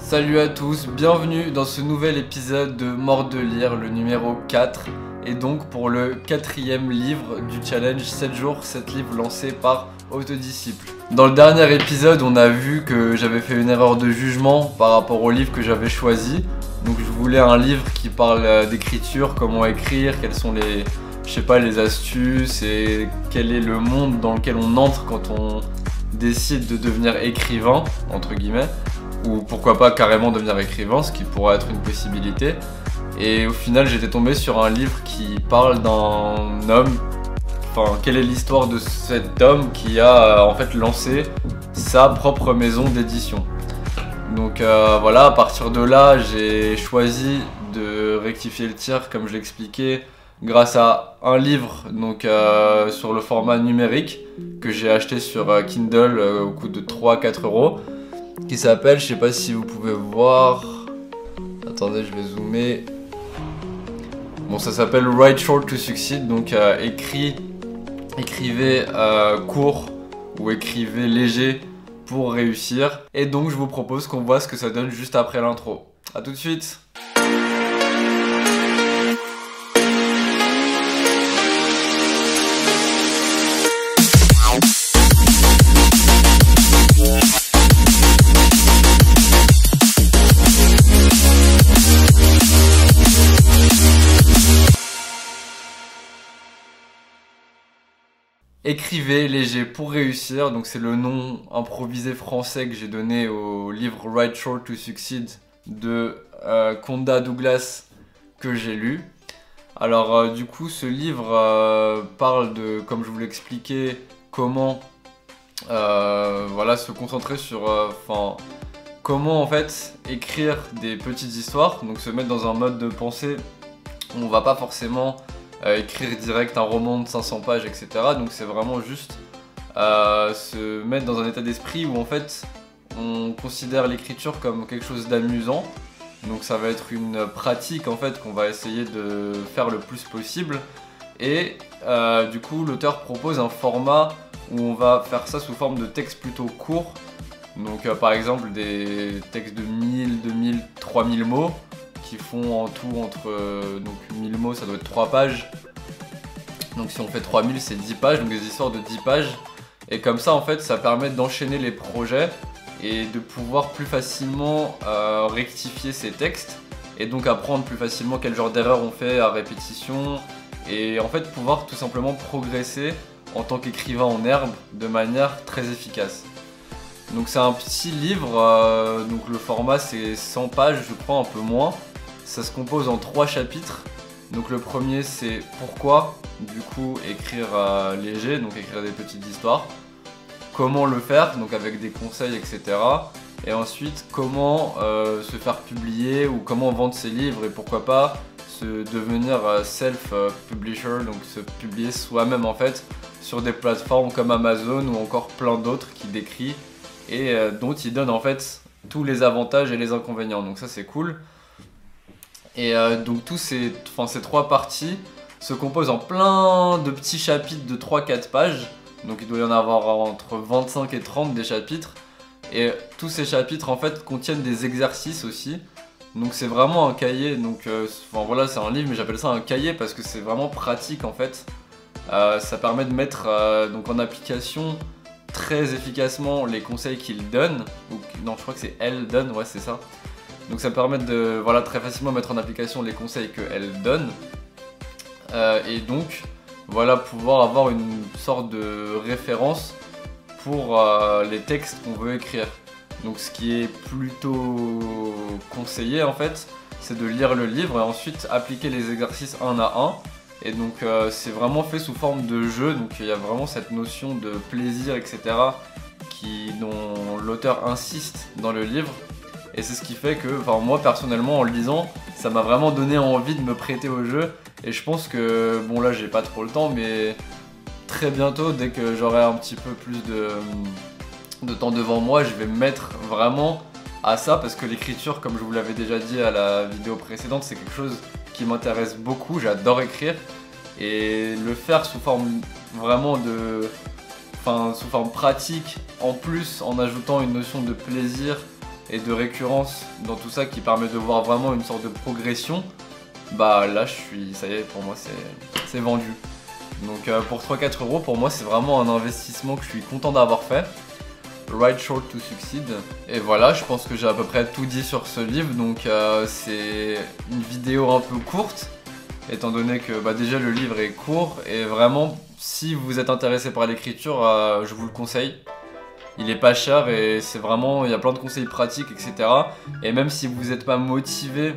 Salut à tous, bienvenue dans ce nouvel épisode de Mort de lire, le numéro 4, et donc pour le 4e livre du challenge 7 jours, 7 livres lancé par Autodisciple. Dans le dernier épisode, on a vu que j'avais fait une erreur de jugement par rapport au livre que j'avais choisi. Donc je voulais un livre qui parle d'écriture, comment écrire, quelles sont les astuces et quel est le monde dans lequel on entre quand on décide de devenir écrivain, entre guillemets. Ou pourquoi pas carrément devenir écrivain, ce qui pourrait être une possibilité. Et au final, j'étais tombé sur un livre qui parle d'un homme. Enfin, quelle est l'histoire de cet homme qui a en fait lancé sa propre maison d'édition. Donc voilà, à partir de là, j'ai choisi de rectifier le tir, comme je l'expliquais, grâce à un livre donc, sur le format numérique que j'ai acheté sur Kindle au coût de 3-4 euros. Qui s'appelle, je sais pas si vous pouvez voir, attendez je vais zoomer, bon ça s'appelle Write Short to Succeed, donc écrivez court ou écrivez léger pour réussir, et donc je vous propose qu'on voit ce que ça donne juste après l'intro. A tout de suite. Écrivez léger pour réussir, donc c'est le nom improvisé français que j'ai donné au livre Write Short to Succeed de Conda Douglas que j'ai lu. Alors du coup ce livre parle de, comme je vous l'expliquais, comment se concentrer sur comment en fait écrire des petites histoires, donc se mettre dans un mode de pensée où on va pas forcément écrire direct un roman de 500 pages, etc. Donc c'est vraiment juste se mettre dans un état d'esprit où en fait on considère l'écriture comme quelque chose d'amusant. Donc ça va être une pratique en fait qu'on va essayer de faire le plus possible. Et du coup l'auteur propose un format où on va faire ça sous forme de textes plutôt courts. Donc par exemple des textes de 1000, 2000, 3000 mots. Qui font en tout entre 1000 mots, ça doit être 3 pages. Donc si on fait 3000, c'est 10 pages, donc des histoires de 10 pages. Et comme ça, en fait, ça permet d'enchaîner les projets et de pouvoir plus facilement rectifier ces textes. Et donc apprendre plus facilement quel genre d'erreur on fait à répétition. Et en fait, pouvoir tout simplement progresser en tant qu'écrivain en herbe de manière très efficace. Donc c'est un petit livre, donc le format c'est 100 pages, je crois, un peu moins. Ça se compose en 3 chapitres. Donc le premier c'est pourquoi, du coup écrire léger, donc écrire des petites histoires. Comment le faire, donc avec des conseils, etc. Et ensuite comment se faire publier ou comment vendre ses livres et pourquoi pas se devenir self-publisher, donc se publier soi-même en fait sur des plateformes comme Amazon ou encore plein d'autres qui décrivent et dont il donne en fait tous les avantages et les inconvénients, donc ça c'est cool. Et donc tous ces 3 parties se composent en plein de petits chapitres de 3-4 pages, donc il doit y en avoir entre 25 et 30 des chapitres, et tous ces chapitres en fait contiennent des exercices aussi, donc c'est vraiment un cahier, donc voilà c'est un livre mais j'appelle ça un cahier parce que c'est vraiment pratique en fait. Ça permet de mettre donc en application très efficacement les conseils qu'il donne, ou non je crois que c'est elle donne, ouais c'est ça. Donc ça permet de très facilement mettre en application les conseils qu'elle donne et donc pouvoir avoir une sorte de référence pour les textes qu'on veut écrire. Donc ce qui est plutôt conseillé en fait, c'est de lire le livre et ensuite appliquer les exercices un à un. Et donc c'est vraiment fait sous forme de jeu, donc il y a vraiment cette notion de plaisir, etc. dont l'auteur insiste dans le livre. Et c'est ce qui fait que, moi personnellement en le lisant, ça m'a vraiment donné envie de me prêter au jeu. Et je pense que, bon là j'ai pas trop le temps, mais très bientôt, dès que j'aurai un petit peu plus de temps devant moi, je vais me mettre vraiment à ça. Parce que l'écriture, comme je vous l'avais déjà dit à la vidéo précédente, c'est quelque chose qui m'intéresse beaucoup, j'adore écrire. Et le faire sous forme vraiment sous forme pratique, en plus en ajoutant une notion de plaisir et de récurrence dans tout ça qui permet de voir vraiment une sorte de progression, bah là ça y est, pour moi c'est vendu. Donc pour 3-4 euros, pour moi c'est vraiment un investissement que je suis content d'avoir fait. Write Short to Succeed. Et voilà, je pense que j'ai à peu près tout dit sur ce livre, donc c'est une vidéo un peu courte, étant donné que bah, déjà le livre est court, et vraiment si vous êtes intéressé par l'écriture, je vous le conseille. Il est pas cher et c'est vraiment, il y a plein de conseils pratiques, etc. Et même si vous n'êtes pas motivé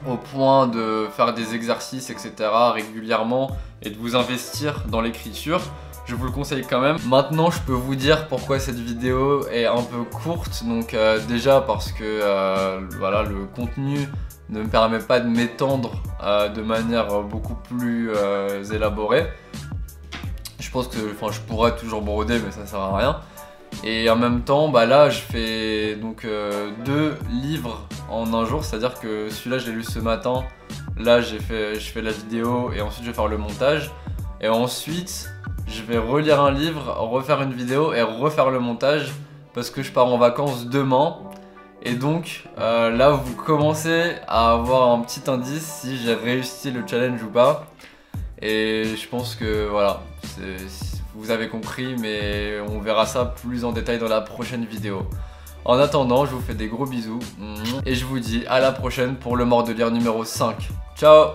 au point de faire des exercices, etc. régulièrement et de vous investir dans l'écriture, je vous le conseille quand même. Maintenant, je peux vous dire pourquoi cette vidéo est un peu courte. Donc déjà parce que voilà, le contenu ne me permet pas de m'étendre de manière beaucoup plus élaborée. Je pense que je pourrais toujours broder, mais ça sert à rien. Et en même temps, bah là je fais donc 2 livres en un jour, c'est à dire que celui-là je l'ai lu ce matin, là je fais la vidéo et ensuite je vais faire le montage. Et ensuite je vais relire un livre, refaire une vidéo et refaire le montage parce que je pars en vacances demain. Et donc là vous commencez à avoir un petit indice si j'ai réussi le challenge ou pas. Et je pense que voilà, vous avez compris, mais on verra ça plus en détail dans la prochaine vidéo. En attendant, je vous fais des gros bisous et je vous dis à la prochaine pour le Mort de Lire numéro 5. Ciao!